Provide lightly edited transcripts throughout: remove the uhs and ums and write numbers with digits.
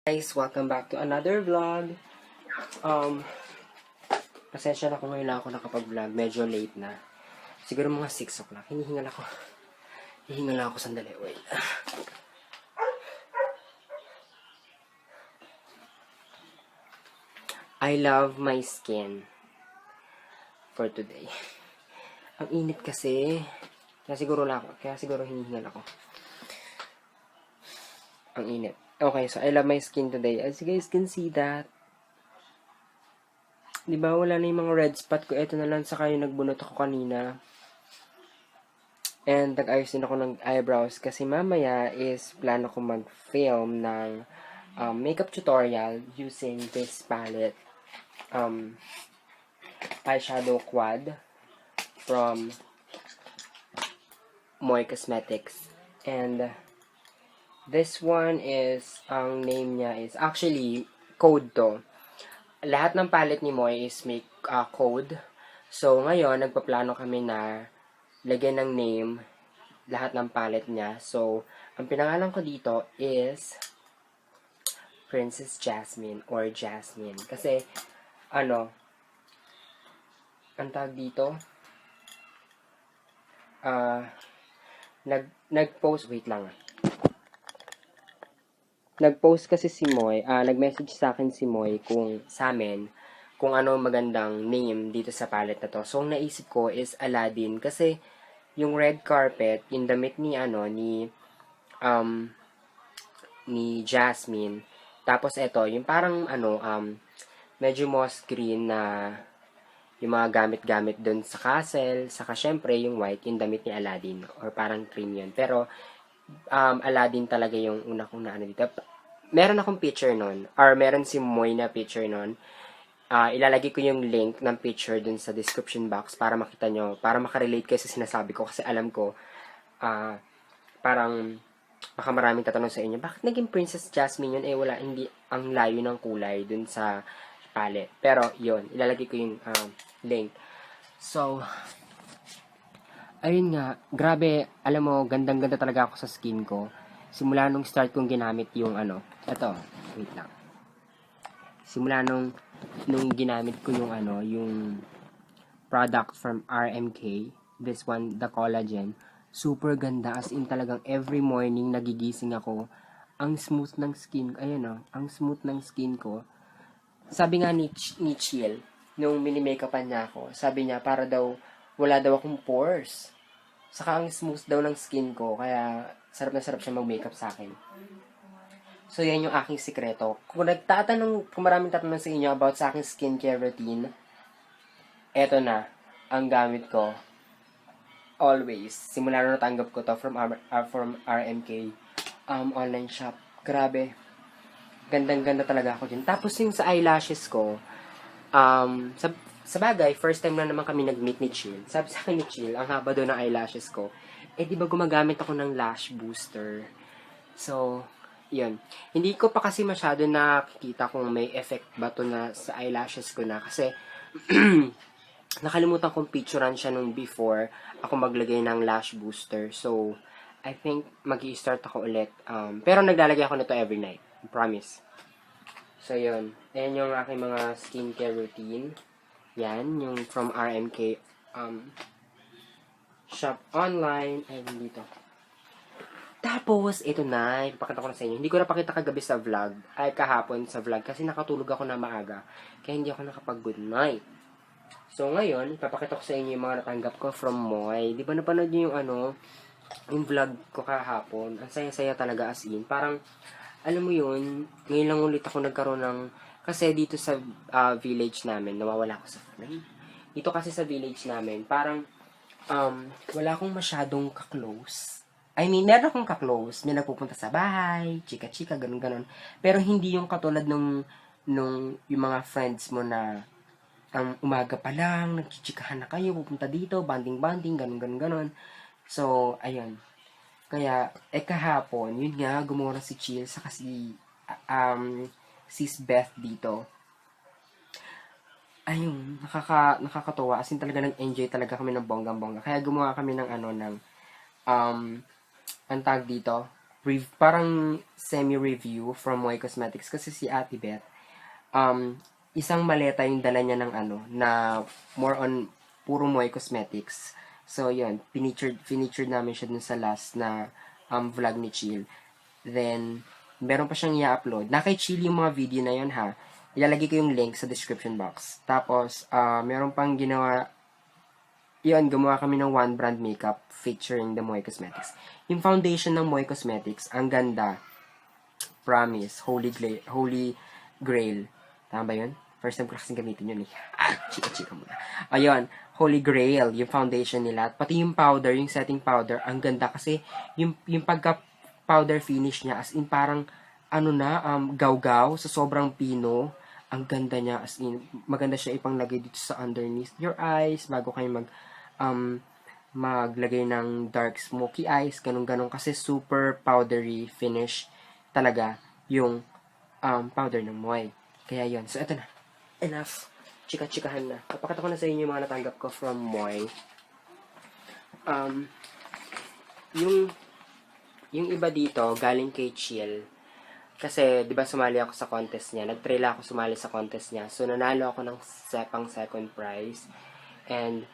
Guys, welcome back to another vlog. Pasensya na kung ngayon lang ako nakapag-vlog. Medyo late na. Siguro mga 6 o'clock. Hinihingal ako. Hihingal ako sandali. Wait. I love my skin for today. Ang init kasi. Kaya siguro hinihingal ako. Ang init. Okay, so I love my skin today. As you guys can see that. Diba, wala na yung mga red spot ko. Ito na lang, saka yung nagbunot ako kanina. And nag-ayos din ako ng eyebrows kasi mamaya is plano ko mag-film ng makeup tutorial using this palette. Eyeshadow Quad from Moy Cosmetics. And this one is, ang name niya is, actually, code to. Lahat ng palette ni Moy is make code. So, ngayon, nagpaplano kami na lagyan ng name lahat ng palette niya. So, ang pinangalan ko dito is Princess Jasmine or Jasmine. Kasi, ang tawag dito, nag-post, wait lang. Nag-post kasi si Moy, nag-message sa akin si Moy sa amin, kung ano magandang name dito sa palette na to. So, ang naisip ko is Aladdin. Kasi, yung red carpet, yung damit ni Jasmine. Tapos, ito, yung parang, medyo moss green na yung mga gamit-gamit dun sa castle. Saka, syempre, yung white, yung damit ni Aladdin. Or parang cream yun. Pero, Aladdin talaga yung una kong naano dito. Meron akong picture nun, or meron si Moy na picture nun. Ilalagay ko yung link ng picture dun sa description box para makita nyo, para makarelate kayo sa sinasabi ko. Kasi alam ko, parang baka maraming tatanong sa inyo, bakit naging Princess Jasmine yun? Wala, hindi ang layo ng kulay dun sa palette. Pero, yun, ilalagay ko yung link. So, ayun nga, grabe, alam mo, gandang-ganda talaga ako sa skin ko. Simula nung start kong ginamit yung eto, wait lang. Simula nung ginamit ko yung yung product from RMK, this one, the collagen, super ganda, as in talagang every morning nagigising ako, ang smooth ng skin, ang smooth ng skin ko. Sabi nga ni Chill, nung mini-makeupan niya ako, sabi niya, para daw, wala daw akong pores. Saka ang smooth daw ng skin ko, kaya sarap na sarap siya mag-makeup sa akin. So, yan yung aking sikreto. Kung maraming tatanong sa inyo about sa aking skincare routine, eto na, ang gamit ko. Always. Simula na natanggap ko to from RMK online shop. Grabe. Gandang-ganda talaga ako dyan. Tapos yung sa eyelashes ko, sa bagay, first time na naman kami nag-meet ni Chill. Sabi sa akin ni Chill, ang haba doon ng eyelashes ko. Di ba gumagamit ako ng lash booster? So, yun. Hindi ko pa kasi masyado nakikita kung may effect ba to na sa eyelashes ko na. Kasi, nakalimutan kong picturean siya nung before ako maglagay ng lash booster. So, I think mag-i-start ako ulit. Pero naglalagay ako nito every night. I promise. So, yun. Ayan yung aking mga skincare routine. Yan, yung from RMK shop online. Ayun dito. Tapos, ito na. Ipapakita ko na sa inyo. Hindi ko napakita kagabi sa vlog. Ay, kahapon sa vlog. Kasi nakatulog ako na maaga. Kaya hindi ako nakapag-good night. So, ngayon, ipapakita ko sa inyo yung mga natanggap ko from Moy. Di ba napanood nyo yung vlog ko kahapon? Ang saya-saya talaga as in. Parang, alam mo yun, ngayon lang ulit ako nagkaroon ng, kasi dito sa village namin, nawawala ako sa frame. Dito kasi sa village namin, parang, wala akong masyadong ka-close. I mean, meron akong ka-close. May nagpupunta sa bahay, chika-chika, ganun-ganun. Pero hindi yung katulad nung yung mga friends mo na, umaga pa lang, nagchichikahan na kayo, pupunta dito, banding-banding, ganun-ganun. So, ayun. Kaya, kahapon, yun nga, gumawa si Chill, saka sis Beth dito. Ayun, nakakatuwa. As in talaga nag-enjoy talaga kami ng bonggang-bongga. Kaya gumawa kami ng ang tag dito, parang semi-review from Moy Cosmetics kasi si Ate Beth, isang maleta yung dala niya ng na more on puro Moy Cosmetics. So, yun, featured namin siya dun sa last na vlog ni Chill. Then, meron pa siyang i-upload. Kay Chill yung mga video na yun, ha. Ilalagay ko yung link sa description box. Tapos, meron pang ginawa, yun, gumawa kami ng one brand makeup featuring the Moy Cosmetics. Yung foundation ng Moy Cosmetics, ang ganda. Promise. Holy Grail. Tama ba yun? First time ko kasing gamitin yun eh. Chika muna. Ayun, Holy Grail, yung foundation nila. Pati yung powder, yung setting powder, ang ganda kasi yung pagka-powder finish niya, as in parang, gaw-gaw, sa sobrang pino. Ang ganda niya, as in, maganda siya ipanglagay dito sa underneath your eyes, bago kayo maglagay ng dark smoky eyes, ganun-ganun, kasi super powdery finish talaga yung powder ng Moy. Kaya yun. So, eto na. Enough. Chika-chikahan na. Papakita ko na sa inyo yung mga natanggap ko from Moy. Yung iba dito, galing kay Chill. Kasi, di ba sumali ako sa contest niya. Nag-trail ako sumali sa contest niya. So, nanalo ako ng second prize. And,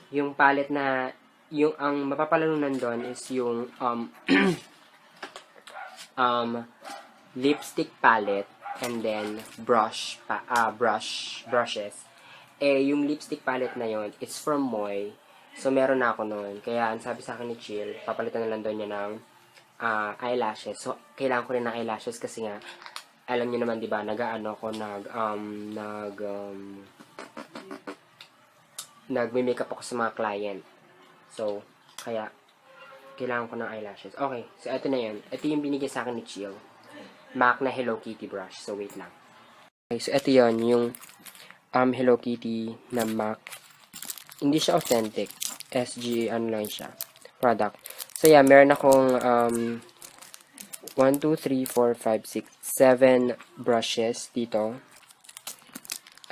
yung palette na, ang mapapalalunan doon is yung, lipstick palette. And then, brushes. Yung lipstick palette na yon, it's from Moy. So, meron na ako noon. Kaya, ang sabi sa akin ni Chill, papalitan na lang doon niya ng eyelashes. So, kailangan ko rin ng eyelashes kasi nga, alam niyo naman, di ba, nagme-makeup ako sa mga client. So, kaya, kailangan ko ng eyelashes. Okay, so, ito na yun. Ito yung binigay sa akin ni Chill. MAC na Hello Kitty brush. So, wait lang. Okay, so, ito yun, yung Hello Kitty na MAC. Hindi siya authentic. SG, lang siya. Product. So, yeah, meron akong 1, 2, 3, 4, 5, 6, 7 brushes dito.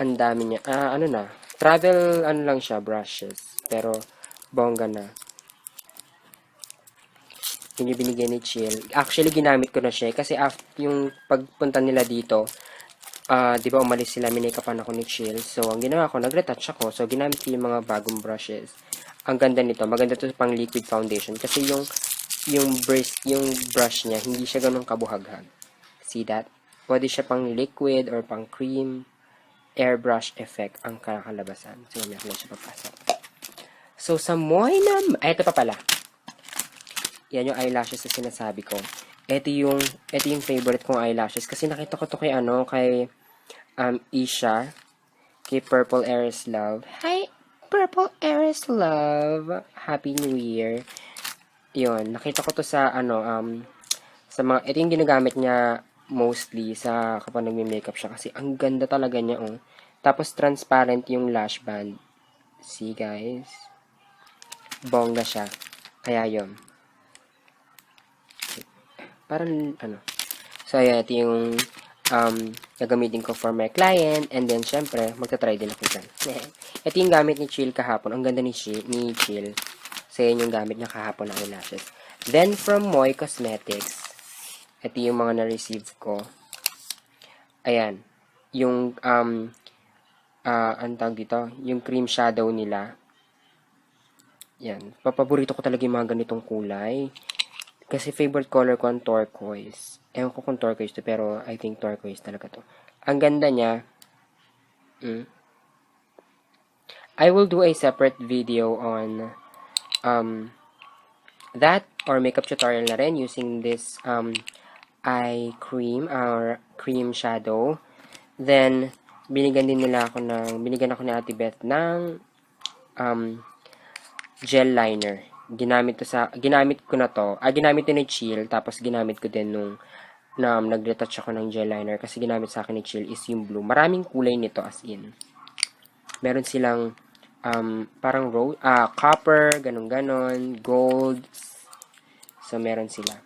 Ang dami niya. Travel, lang siya, brushes. Pero, bongga na. Yun yung binigay ni Chill. Actually, ginamit ko na siya. Kasi yung pagpunta nila dito, di ba umalis sila, minakapan ako ni Chill. So, ang ginawa ko, nag-retouch ako. So, ginamit ko yung mga bagong brushes. Ang ganda nito. Maganda to pang liquid foundation. Kasi yung brush niya, hindi siya ganun kabuhaghag. See that? Pwede siya pang liquid or pang cream. Airbrush effect ang kakalabasan. So, meron siya papasok. So, sa Moy ito pa pala. Yan yung eyelashes na sinasabi ko. Ito yung favorite kong eyelashes. Kasi nakita ko to kay Isha. Kay Purple Aries Love. Hi, Purple Aries Love. Happy New Year. Yun. Nakita ko to sa, sa mga, ito yung ginagamit niya mostly sa kapag nagme-makeup siya. Kasi ang ganda talaga niya, oh. Tapos transparent yung lash band. See, guys? Bongga siya. Kaya yun. Parang, So, ayan, ito yung, gagamitin ko for my client. And then, syempre, magta-try din ako dyan. Ito yung gamit ni Chill kahapon. Ang ganda ni Chill. So, yun yung gamit niya kahapon na eyelashes. Then, from Moy Cosmetics, ito yung mga na-receive ko. Ayan. Yung, ang tawag dito, yung cream shadow nila. Yan. Paborito ko talaga yung mga ganitong kulay. Kasi favorite color ko ang turquoise. Ewan ko kung turquoise to, pero I think turquoise talaga to. Ang ganda niya. I will do a separate video on that or makeup tutorial na rin using this eye cream or cream shadow. Then, binigyan ako ni Ate Beth ng gel liner. Ginamit ko na to. Ginamit ni Chill, tapos ginamit ko din nung nag-retouch ako ng gel liner kasi ginamit sa akin ni Chill is yung blue. Maraming kulay nito as in. Meron silang parang copper, ganun-ganon, gold. So, meron sila.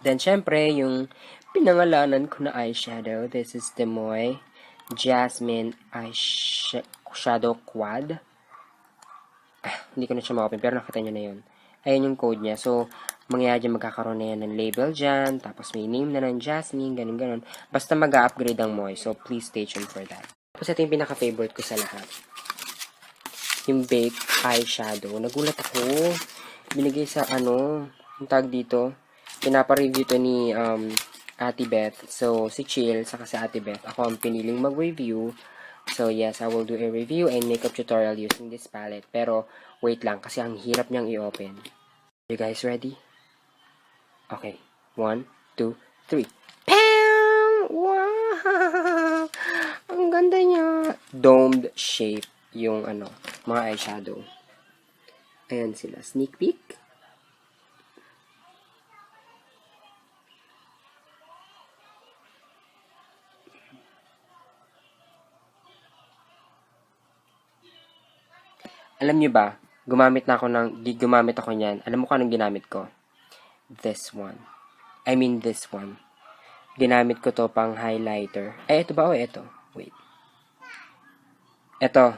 Then, syempre, yung pinangalanan ko na eyeshadow. This is the Moy Jasmine Eyeshadow Quad. Hindi ko na siya ma-open, pero nakita nyo na yun. Ayan yung code niya. So, mangyayari dyan, magkakaroon na yan ng label dyan, tapos may name na ng Jasmine, ganun. Basta mag-upgrade ang Moy, so please stay tuned for that. Tapos ito yung pinaka-favorite ko sa lahat. Yung Baked Eyeshadow. Nagulat ako. Binigay sa yung tag dito. Pinapa-review to ni Ate Beth. So, si Chill, saka si Ate Beth. Ako ang piniling mag-review. So, yes, I will do a review and makeup tutorial using this palette. Pero, wait lang, kasi ang hirap niyang i-open. You guys ready? Okay. 1, 2, 3. Pam! Wow! Ang ganda niya. Domed shape yung mga eyeshadow. Ayan sila. Sneak peek. Alam niyo ba, gumamit ako niyan. Alam mo kung anong ginamit ko? This one. I mean this one. Ginamit ko to pang highlighter. Ay, ito ba? Ito. Wait. Ito.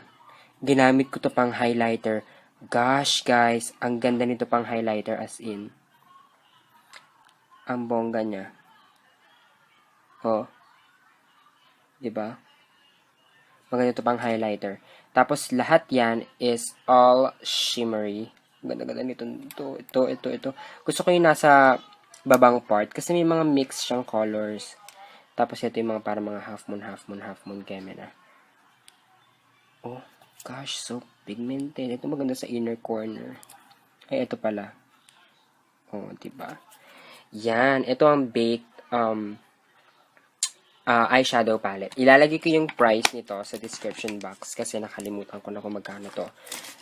Ginamit ko to pang highlighter. Gosh, guys. Ang ganda nito pang highlighter as in. Ang bongga niya. Oh. Diba? Maganda ito pang highlighter. Tapos, lahat yan is all shimmery. Ganda-ganda nito. Ito. Gusto ko yung nasa babang part. Kasi may mga mix siyang colors. Tapos, ito yung mga para mga half moon, keme na. Oh, gosh, so pigmented. Ito maganda sa inner corner. Ay, ito pala. Oh, diba? Yan. Ito ang baked eyeshadow palette. Ilalagay ko yung price nito sa description box kasi nakalimutan ko na kung magkano to.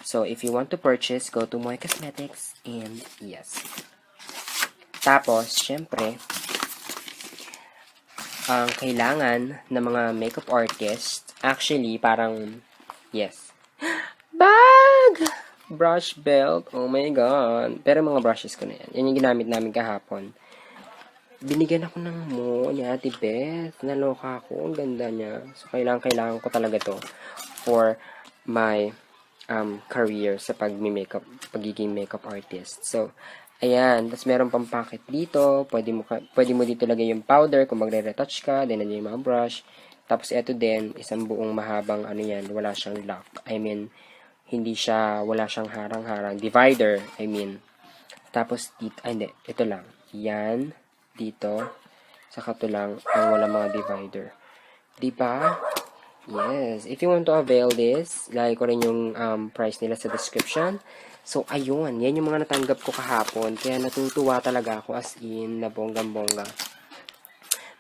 So, if you want to purchase, go to Moy Cosmetics and yes. Tapos, syempre, ang kailangan ng mga makeup artist, actually, parang, yes. Bag! Brush belt. Oh my God. Pero mga brushes ko na yan. Yan yung ginamit namin kahapon. Binigyan ako ng mo ni Ate Beth. Naloka ako. Ang ganda niya. So, kailangan ko talaga to for my career sa pagiging makeup artist. So, ayan. Tapos, meron pang packet dito. Pwede mo dito lagay yung powder kung magre-retouch ka. Then, nandiyan yung mga brush. Tapos, ito din, isang buong mahabang yan. Wala siyang lock. I mean, wala siyang harang-harang. Divider, I mean. Tapos, dito, hindi. Ito lang. Yan. Dito, saka ito lang ang wala mga divider. Diba? Yes. If you want to avail this, lagay ko rin yung price nila sa description. So, ayun. Yan yung mga natanggap ko kahapon. Kaya natutuwa talaga ako as in na bonggang-bongga.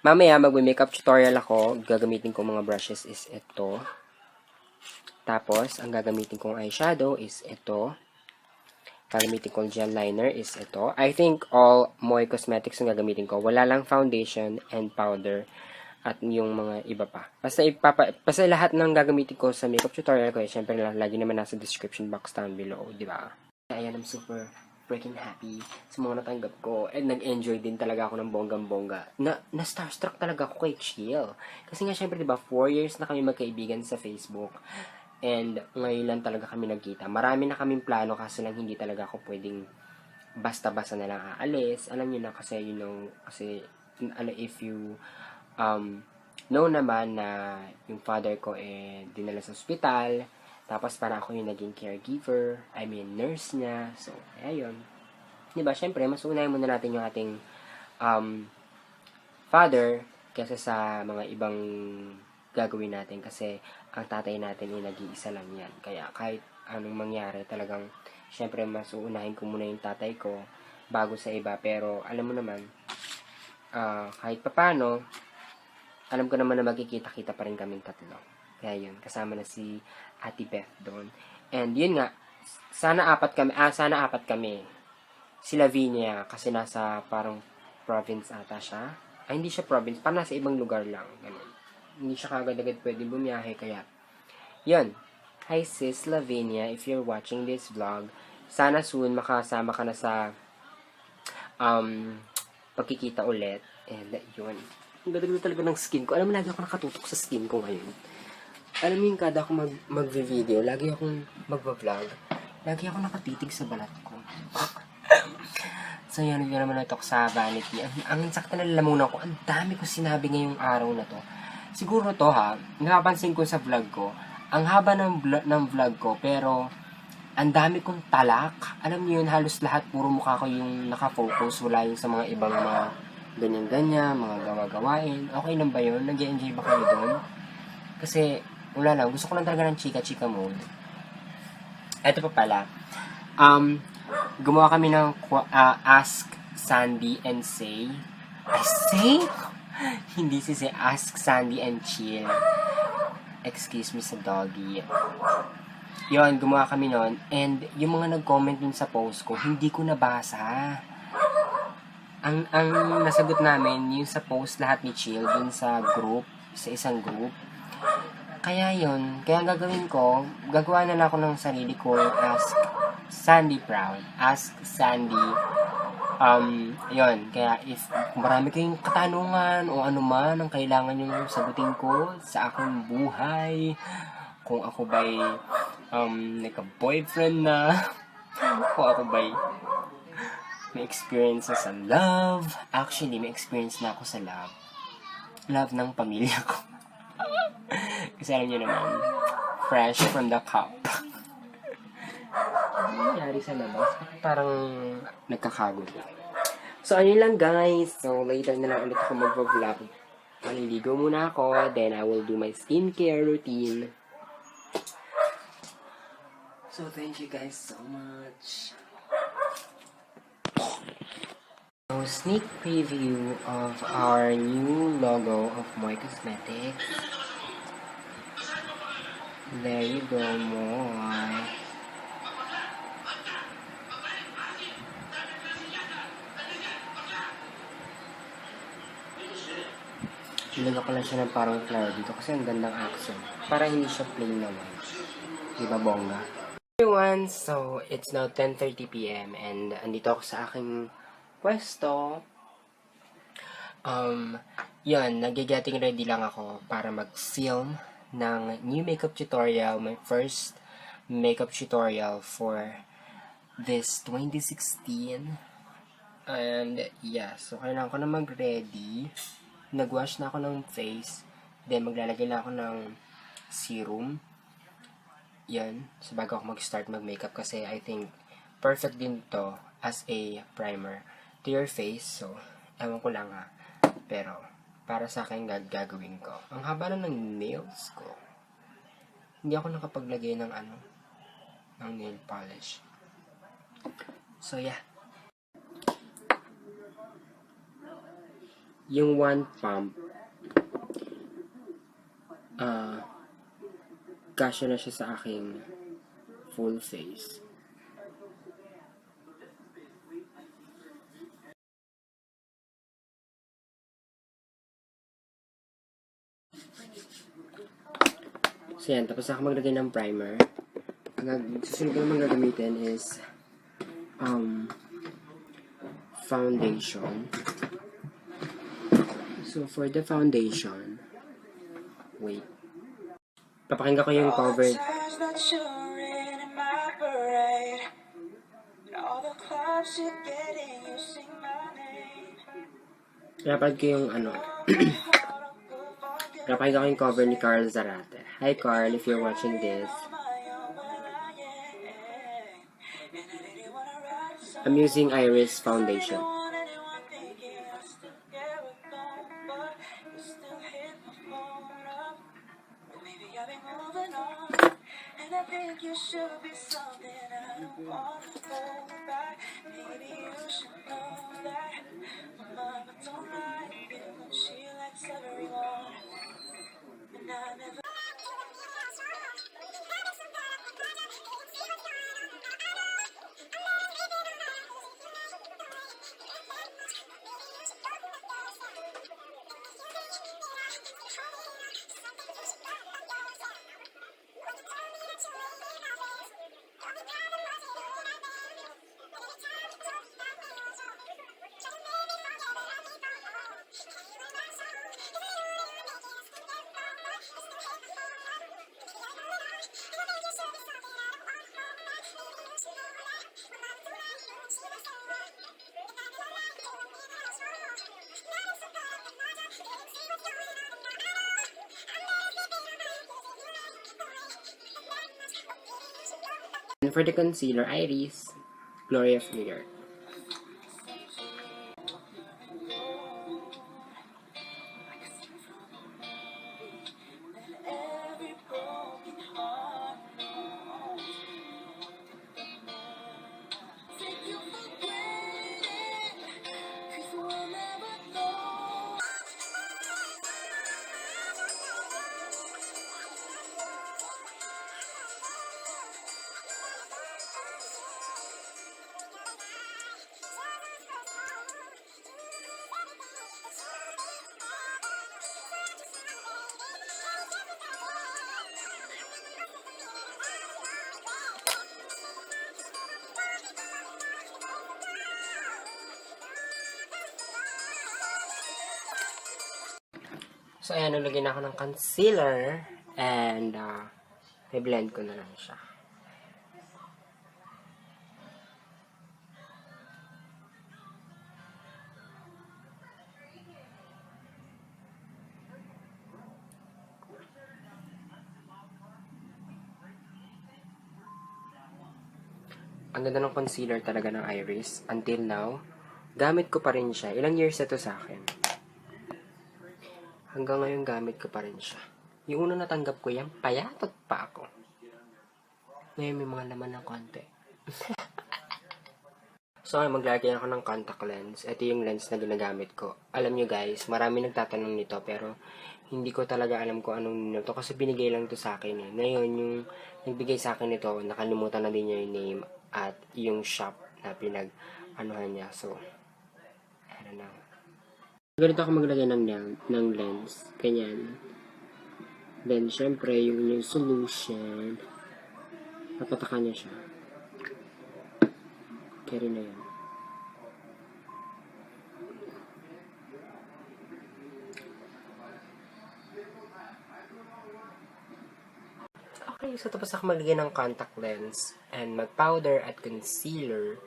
Mamaya, mag-makeup tutorial ako. Gagamitin ko mga brushes is ito. Tapos, ang gagamitin kong eyeshadow is ito. Gagamitin kong gel liner is ito. I think all Moy Cosmetics yung gagamitin ko. Wala lang foundation and powder at yung mga iba pa. Basta lahat ng gagamitin ko sa makeup tutorial ko, syempre lagi naman nasa description box down below, di ba? Ayan, I'm super freaking happy sa mga natanggap ko. And nag-enjoy din talaga ako ng bonggang-bongga. Na-starstruck talaga ako kay Chill. Kasi nga syempre, di ba, 4 years na kami magkaibigan sa Facebook. And ngayon lang talaga kami nagkita. Marami na kaming plano kasi lang hindi talaga ako pwedeng basta-basta na lang aalis. Alam niyo na kasi, if you know naman na yung father ko dinala sa ospital. Tapos para ako yung naging caregiver. I mean, nurse niya. So, ayun. Diba, syempre, mas unahin muna natin yung ating father kaysa sa mga ibang gagawin natin kasi ang tatay natin ay nag-iisa lang yan. Kaya kahit anong mangyari talagang syempre mas uunahin ko muna yung tatay ko bago sa iba. Pero alam mo naman kahit papano alam ko naman na magkikita-kita pa rin kaming tatlo. Kaya yun, kasama na si Ate Beth doon. And yun nga, sana apat kami. Si Lavinia kasi nasa parang province ata siya. Ay, hindi siya province, parang nasa ibang lugar lang. Ganun. Hindi siya kagad-agad pwede bumiyahe, kaya yun. Hi sis Lavinia, if you're watching this vlog, sana soon makasama ka na sa pagkikita ulit. And yun. Ang ganda talaga ng skin ko. Alam mo, lagi ako nakatutok sa skin ko ngayon. Alam mo yung kada ako mag-video, lagi akong mag-vlog, lagi ako nakatitig sa balat ko. So yan, yun naman ito sa vanity. Ang sakta na lalamunan ko, ang dami ko sinabi ngayong araw na to. Siguro to ha, napapansin ko sa vlog ko, ang haba ng vlog ko, pero ang dami kong talak. Alam niyo yun, halos lahat puro mukha ko yung nakafocus, wala yung sa mga ibang mga ganyan-ganyan, mga gawa-gawain. Okay lang ba yun? Nag-enjoy ba kayo doon? Kasi, wala lang, gusto ko lang talaga ng chika-chika mode. Ito pa pala, gumawa kami ng Ask Sandy and Say. Say? Hindi si Ask Sandy and Chill. Excuse me sa doggy. Yon, gumawa kami nun. And yung mga nag-comment dun sa post ko, hindi ko nabasa. Ang nasagot namin, yung sa post lahat ni Chill, dun sa group, sa isang group. Kaya yon, kaya gagawin ko, gagawa na lang ako ng sarili ko, Ask Sandy Proud. Ask Sandy. Yon, kaya if marami kayong katanungan o ano man ang kailangan yung sagutin ko sa aking buhay, kung ako ba'y nagka-boyfriend na, kung ako ba'y may experience sa love. Actually, may experience na ako sa love. Love ng pamilya ko. Kasi alam nyo naman, fresh from the cup. Ano nangyari sa labas? Parang nagkakagulo. So, ayun lang guys. So, later na lang ulit ako mag-vlog. Maliligo muna ako. Then, I will do my skincare routine. So, thank you guys so much. So, sneak preview of our new logo of Moy Cosmetics. There you go, Moy. Nilagyan ko lang siya ng parang flower dito kasi ang gandang accent. Para hindi siya plain na white. Diba, bongga? Everyone, so it's now 10:30 p.m. and andito ako sa aking pwesto. Yun, nag-getting ready lang ako para mag-film ng new makeup tutorial, my first makeup tutorial for this 2016. And yeah, so kailangan ko na mag-ready. Nag-wash na ako ng face. Then maglalagay na ako ng serum. Yan, so bago ako mag-start mag-makeup kasi I think perfect din to as a primer to your face. So, ewan ko lang ha. Pero, para sa akin gagawin ko. Ang haba na ng nails ko. Hindi ako nakapaglagay ng ng nail polish. So, yeah. Yung one pump, kasya na siya sa aking full face. So yan, tapos ako maglagay ng primer. Ang susunod ko naman gagamitin is foundation. So for the foundation, wait. Papakinggan ko yung cover. Dapat ko yung Napakinggan ko yung cover ni Carl Zarate. Hi Carl, if you're watching this. I'm using Iris Foundation. You should be something I don't want to go back. Maybe you should know that my mama don't like you. She likes everyone, and I never. And for the concealer, Iris Glory of New York. So, ayan, nalagyan ako ng concealer and i-blend ko na lang siya. Ang ganda ng concealer talaga ng Iris. Until now, gamit ko pa rin siya. Ilang years na to sa akin. Hanggang ngayon, gamit ko pa rin siya. Yung una natanggap ko yan, payatot pa ako. Ngayon, may mga laman ng konti. So, maglalagay ako ng contact lens. Ito yung lens na ginagamit ko. Alam nyo guys, marami nagtatanong nito, pero hindi ko talaga alam kung anong nito. Kasi binigay lang to sa akin eh. Ngayon, yung nagbigay sa akin ito, nakalimutan na din niya yung name at yung shop na pinag-anuhan niya. So, I don't know. Ganito ako maglagay ng lens. Ganyan. Then, syempre, yung solution, napatakan niya siya. Carry na yan. Okay, so tapos ako maglagay ng contact lens and mag-powder at concealer.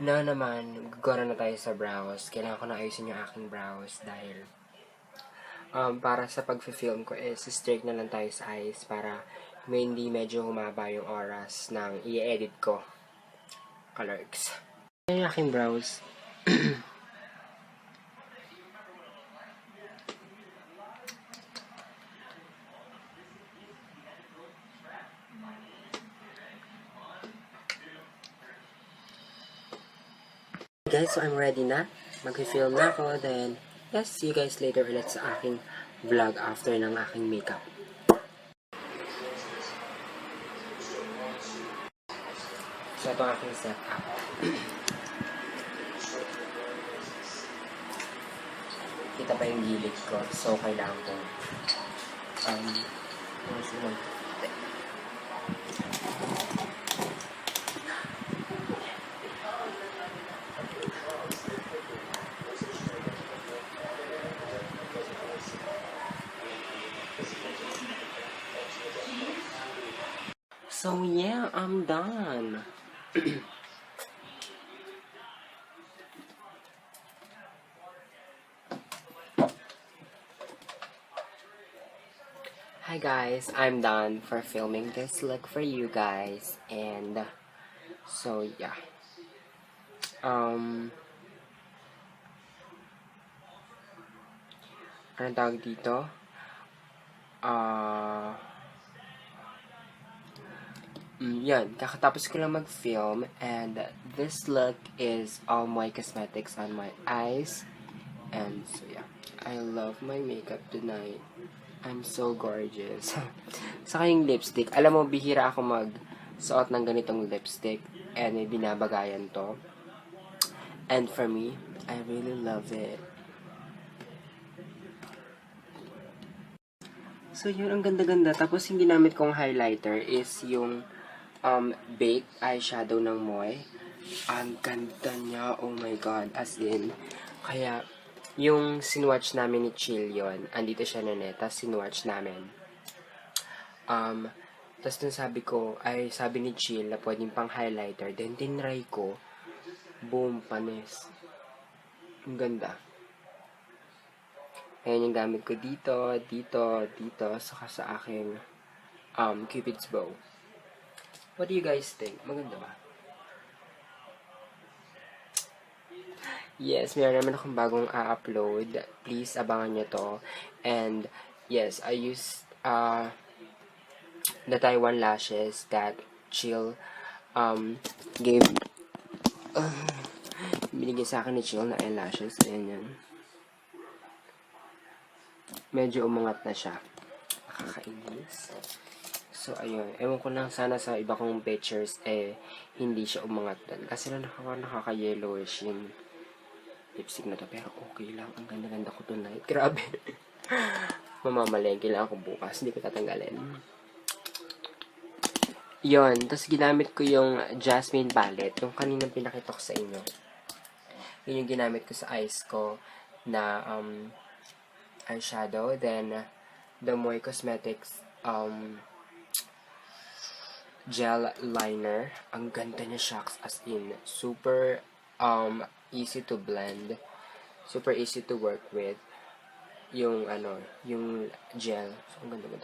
Na naman, gagawin na tayo sa brows. Kailangan ko na ayusin yung aking brows dahil para sa pag-film ko straight na lang tayo sa eyes para hindi medyo humaba yung oras ng i-edit ko. Colors. Yung aking brows. Guys, so I'm ready na. Mag-film na ako. Then, yes, see you guys later ulit sa aking vlog after ng aking makeup. So, ito ang aking setup. Kita pa yung gilid ko. So, kailangan ko So, yeah, I'm done. Hi guys, I'm done for filming this look for you guys. And, so, yeah. Anong tawag dito? Yan, kakatapos ko lang mag-film and this look is all my cosmetics on my eyes. And so yeah, I love my makeup tonight. I'm so gorgeous. Saka yung lipstick, alam mo, bihira ako mag-suot ng ganitong lipstick and may binabagayan to. And for me, I really love it. So yun, ang ganda-ganda. Tapos yung ginamit kong highlighter is yung baked eyeshadow ng Moy. Ang ganda niya, oh my god, as in. Kaya, yung sinwatch namin ni Chill yun, andito siya na net, tapos sinwatch namin. Tapos dun sabi ni Chill na pwedeng pang highlighter, then tinry ko, boom, panis. Ang ganda. Ayan yung gamit ko dito, saka sa aking Cupid's bow. What do you guys think? Maganda ba? Yes, meron naman akong bagong upload. Please, abangan nyo to. And, yes, I used, the Taiwan lashes that Chill, gave, binigay sa akin ni Chill na eyelashes. Ayan yan. Medyo umangat na siya. Nakakainis. So, ayun. Ewan ko lang sana sa iba kong pictures, hindi siya umangat din. Kasi nakaka-yellowish yung lipstick na to. Pero okay lang. Ang ganda-ganda ko tonight. Grabe. Mamamalengke lang ako bukas. Hindi ko tatanggalin. Yon. Tapos ginamit ko yung Jasmine palette. Yung kaninang pinakita ko sa inyo. Yun yung ginamit ko sa eyes ko na eyeshadow. Then, the Moy Cosmetics gel liner. Ang ganda niya, shocks, as in super easy to blend, super easy to work with yung yung gel. So, ang ganda ko.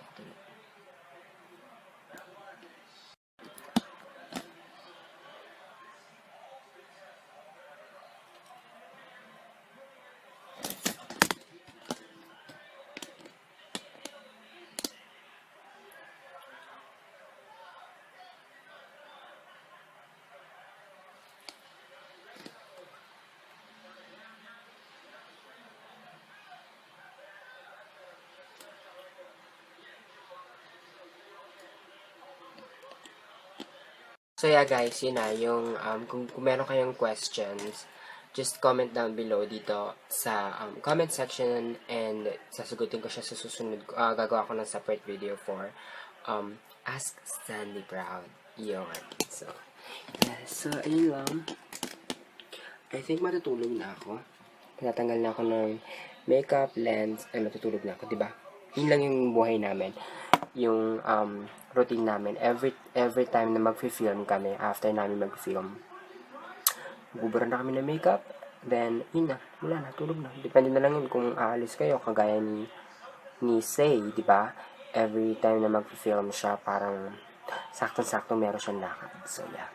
So yeah guys, yun na, yung kung meron kayong questions, just comment down below dito sa comment section and sasagutin ko siya sa susunod. Gagawa ko ng separate video for Ask Sandy Proud. Yun. So, yeah, so ayun lang. I think matutulog na ako. Tatanggal na ako ng makeup, lens, ay matutulog na ako, diba? Yun lang yung buhay namin. Yung routine namin every time na mag-film kami, after namin mag-film, bubura na kami ng makeup, then yun na, wala na, tulog na. Depende na lang yun kung aalis kayo, kagaya ni Say, di ba? Every time na mag-film siya, parang saktong-sakto meron siyang lakad. So yeah,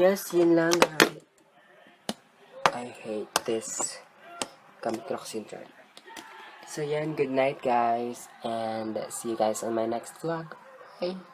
yes, yun lang. I hate this gamit ko kasi yung charger. So yan, good night guys, and see you guys on my next vlog. Bye!